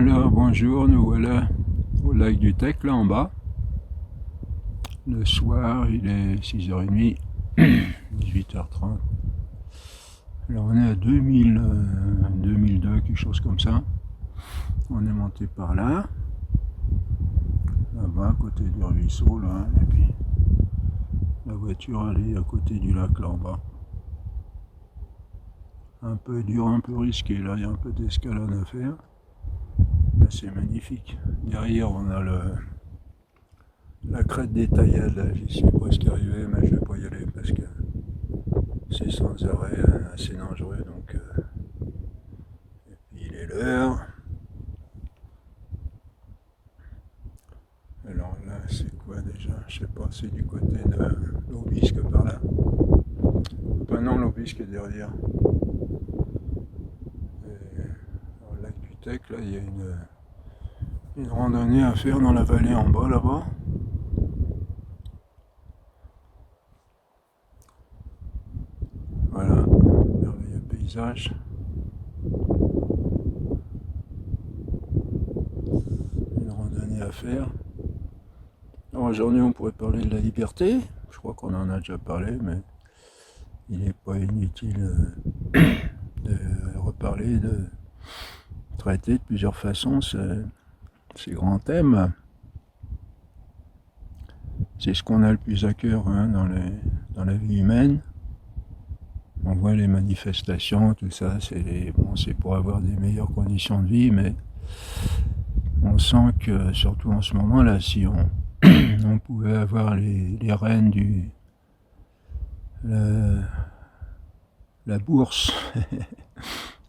Alors bonjour, nous voilà au lac du Tech là en bas. Le soir il est 6h30, 18h30. Alors on est à 2002, quelque chose comme ça. On est monté par là, là-bas à côté du ruisseau là, et puis la voiture elle est à côté du lac là en bas. Un peu dur, un peu risqué, là il y a un peu d'escalade à faire. Là, c'est magnifique. Derrière on a la crête des Taillades, là, j'y suis presque arrivé, mais je vais pas y aller parce que c'est sans arrêt assez dangereux. Donc, et puis il est l'heure. Alors là, c'est quoi déjà? Je sais pas, c'est du côté de l'Aubisque par là. Enfin non, l'Aubisque est derrière. Et, alors, le lac du Tech, là, il y a une randonnée à faire dans la vallée en bas là-bas. Voilà, merveilleux paysage. Une randonnée à faire. Alors aujourd'hui on pourrait parler de la liberté. Je crois qu'on en a déjà parlé, mais il n'est pas inutile de reparler, de traiter de plusieurs façons ces grands thèmes. C'est ce qu'on a le plus à cœur dans la vie humaine. On voit les manifestations, tout ça, c'est pour avoir des meilleures conditions de vie, mais on sent que, surtout en ce moment là, si on pouvait avoir les rênes la bourse,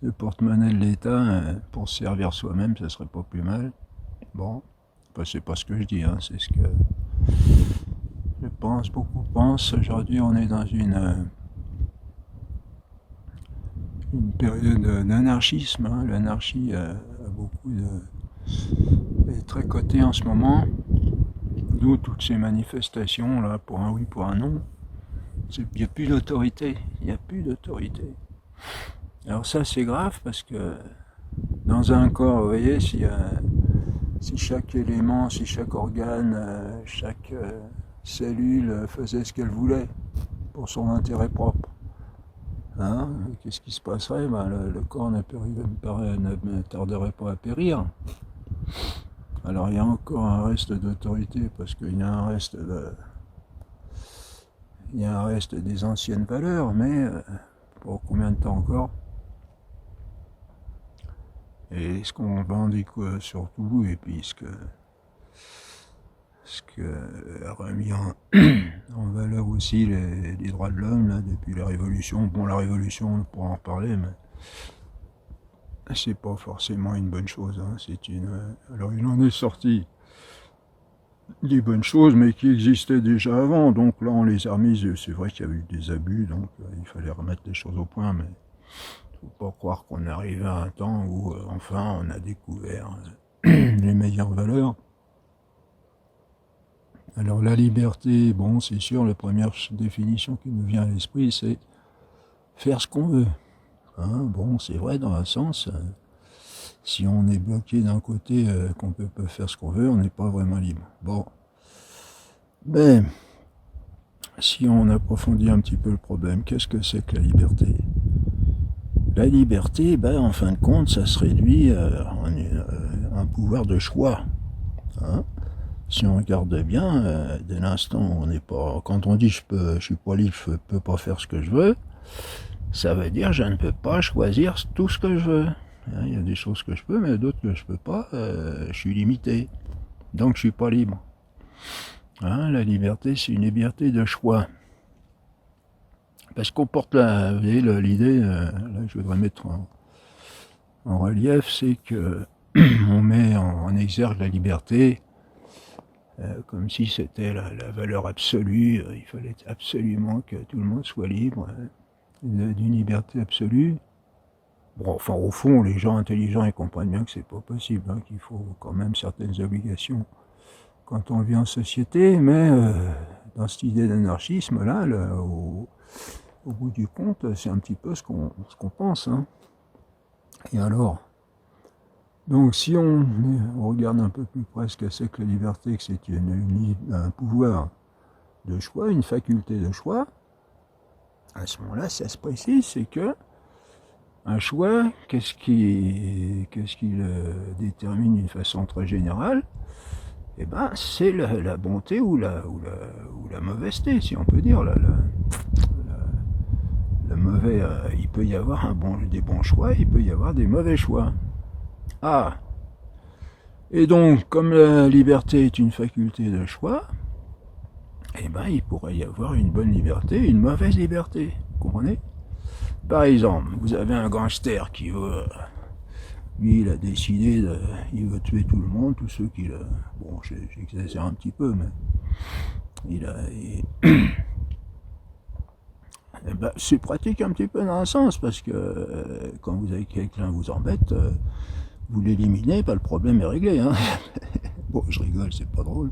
le porte-monnaie de l'État, pour se servir soi-même, ça serait pas plus mal. Bon, enfin, c'est pas ce que je dis, hein, c'est ce que je pense, beaucoup pensent. Aujourd'hui, on est dans une période d'anarchisme. Hein. L'anarchie a beaucoup est très cotée en ce moment. D'où toutes ces manifestations là, pour un oui, pour un non. Il n'y a plus d'autorité. Il n'y a plus d'autorité. Alors ça, c'est grave parce que dans un corps, vous voyez, si chaque élément, si chaque organe, chaque cellule faisait ce qu'elle voulait pour son intérêt propre, hein, qu'est-ce qui se passerait? Ben, le corps ne tarderait pas à périr. Alors il y a encore un reste d'autorité parce qu'il y a un reste des anciennes valeurs, mais pour combien de temps encore? Et ce qu'on revendique surtout, et puis ce que a remis en valeur aussi les droits de l'homme là, depuis la Révolution. Bon, la Révolution, on pourra en reparler, mais c'est pas forcément une bonne chose. Hein. Alors il en est sorti des bonnes choses, mais qui existaient déjà avant. Donc là, on les a remises. C'est vrai qu'il y a eu des abus, donc il fallait remettre les choses au point, mais faut pas croire qu'on est arrivé à un temps où enfin on a découvert les meilleures valeurs. Alors la liberté, bon, c'est sûr, la première définition qui nous vient à l'esprit, c'est faire ce qu'on veut. Hein, bon, c'est vrai dans un sens. Si on est bloqué d'un côté qu'on peut pas faire ce qu'on veut, on n'est pas vraiment libre. Bon, mais si on approfondit un petit peu le problème, qu'est-ce que c'est que la liberté? La liberté, ben, en fin de compte, ça se réduit à un pouvoir de choix. Hein. Si on regarde bien, dès l'instant où on n'est pas, quand on dit je suis pas libre, je peux pas faire ce que je veux, ça veut dire je ne peux pas choisir tout ce que je veux. Il y a des choses que je peux, mais d'autres que je peux pas. Je suis limité, donc je suis pas libre. Hein, la liberté, c'est une liberté de choix. Parce qu'on porte l'idée, là je voudrais mettre en relief, c'est que on met en exergue la liberté comme si c'était la valeur absolue. Il fallait absolument que tout le monde soit libre, d'une liberté absolue. Bon, enfin, au fond, les gens intelligents ils comprennent bien que c'est pas possible, hein, qu'il faut quand même certaines obligations quand on vit en société, mais dans cette idée d'anarchisme là, au bout du compte, c'est un petit peu ce qu'on pense. Hein. Et alors, Donc si on regarde un peu plus près ce que c'est que la liberté, que c'est un pouvoir de choix, une faculté de choix, à ce moment-là, ça se précise, c'est que un choix, qu'est-ce qui détermine d'une façon très générale? Eh ben, c'est la bonté ou la mauvaiseté, si on peut dire. Le mauvais, il peut y avoir des bons choix, il peut y avoir des mauvais choix. Ah, et donc, comme la liberté est une faculté de choix, eh ben, il pourrait y avoir une bonne liberté et une mauvaise liberté. Vous comprenez? Par exemple, vous avez un gangster qui veut, lui, il a décidé, il veut tuer tout le monde, tous ceux qui, bon, j'exagère un petit peu, mais eh ben, c'est pratique un petit peu dans un sens, parce que quand vous avez quelqu'un qui vous embête, vous l'éliminez, pas le problème est réglé. Hein. Bon, je rigole, c'est pas drôle.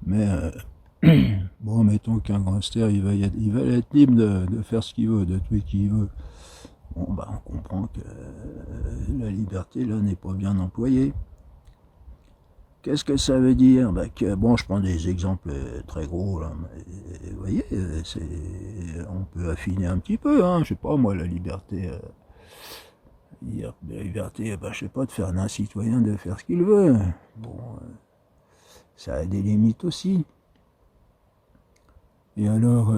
Mais bon, mettons qu'un gangster, il va être libre de faire ce qu'il veut, de tuer qui il veut. Bon, bah, on comprend que la liberté, là, n'est pas bien employée. Qu'est-ce que ça veut dire? Bah, que, bon, je prends des exemples très gros, là, mais, vous voyez, on peut affiner un petit peu, hein, je sais pas, moi, la liberté, bah, je sais pas, de faire d'un citoyen de faire ce qu'il veut. Bon, ça a des limites aussi. Et alors,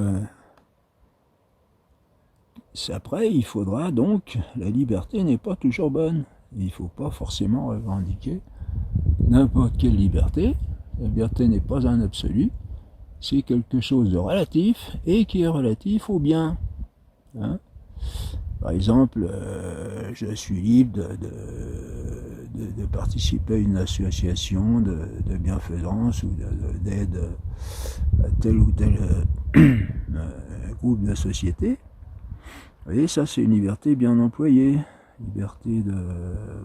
après, il faudra donc, la liberté n'est pas toujours bonne. Il ne faut pas forcément revendiquer n'importe quelle liberté. La liberté n'est pas un absolu, c'est quelque chose de relatif et qui est relatif au bien. Hein? Par exemple, je suis libre de participer à une association de bienfaisance ou d'aide à tel ou tel groupe de société. Vous voyez, ça c'est une liberté bien employée. Liberté de...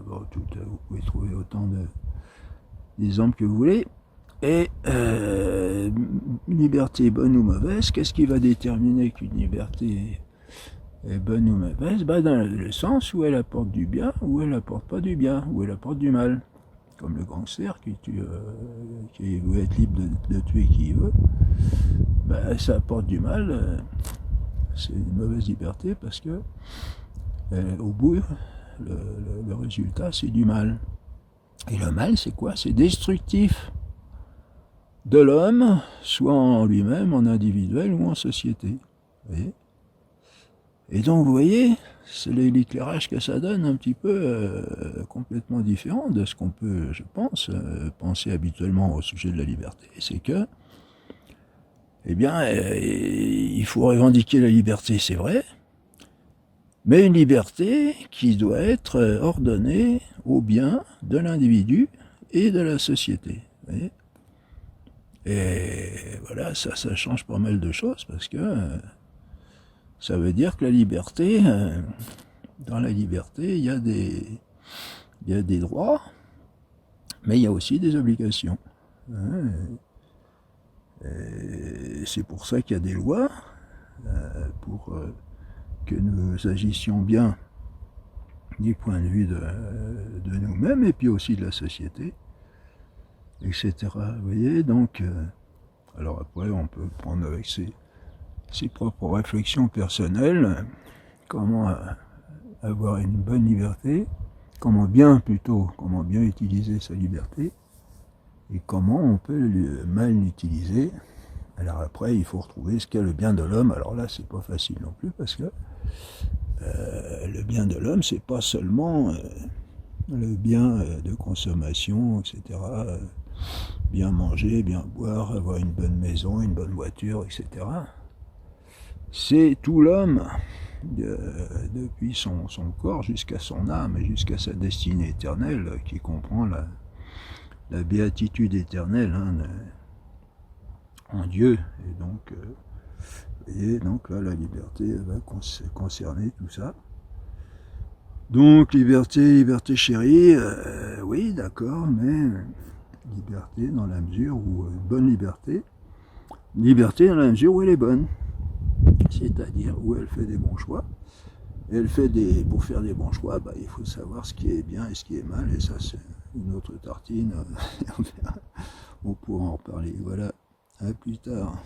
Bon, vous pouvez trouver autant d'exemples que vous voulez. Et liberté bonne ou mauvaise, qu'est-ce qui va déterminer qu'une liberté est bonne ou mauvaise? Bah, dans le sens où elle apporte du bien, ou elle apporte pas du bien, ou elle apporte du mal. Comme le gangster qui veut être libre de tuer qui il veut, bah, ça apporte du mal. C'est une mauvaise liberté parce que au bout, le résultat, c'est du mal. Et le mal, c'est quoi? C'est destructif de l'homme, soit en lui-même, en individuel ou en société. Vous voyez? Et donc, vous voyez, c'est l'éclairage que ça donne un petit peu complètement différent de ce qu'on peut, je pense, penser habituellement au sujet de la liberté. C'est que, eh bien, il faut revendiquer la liberté, c'est vrai, mais une liberté qui doit être ordonnée au bien de l'individu et de la société. Vous voyez? Et voilà, ça change pas mal de choses parce que ça veut dire que la liberté, dans la liberté, il y a des droits, mais il y a aussi des obligations. C'est pour ça qu'il y a des lois, pour que nous agissions bien du point de vue de nous-mêmes et puis aussi de la société, etc. Vous voyez, donc, alors après on peut prendre avec ses propres réflexions personnelles, comment avoir une bonne liberté, comment bien utiliser sa liberté, et comment on peut mal l'utiliser. Alors après, il faut retrouver ce qu'est le bien de l'homme. Alors là, c'est pas facile non plus, parce que le bien de l'homme, c'est pas seulement le bien de consommation, etc. Bien manger, bien boire, avoir une bonne maison, une bonne voiture, etc. C'est tout l'homme, depuis son corps jusqu'à son âme et jusqu'à sa destinée éternelle, qui comprend la béatitude éternelle en Dieu. Et donc, donc là, la liberté va concerner tout ça. Donc, liberté chérie, oui, d'accord, mais liberté dans la mesure où, bonne liberté dans la mesure où elle est bonne, c'est-à-dire où elle fait des bons choix, Et pour faire des bons choix, bah, il faut savoir ce qui est bien et ce qui est mal, et ça c'est une autre tartine, on pourra en reparler. Voilà, à plus tard.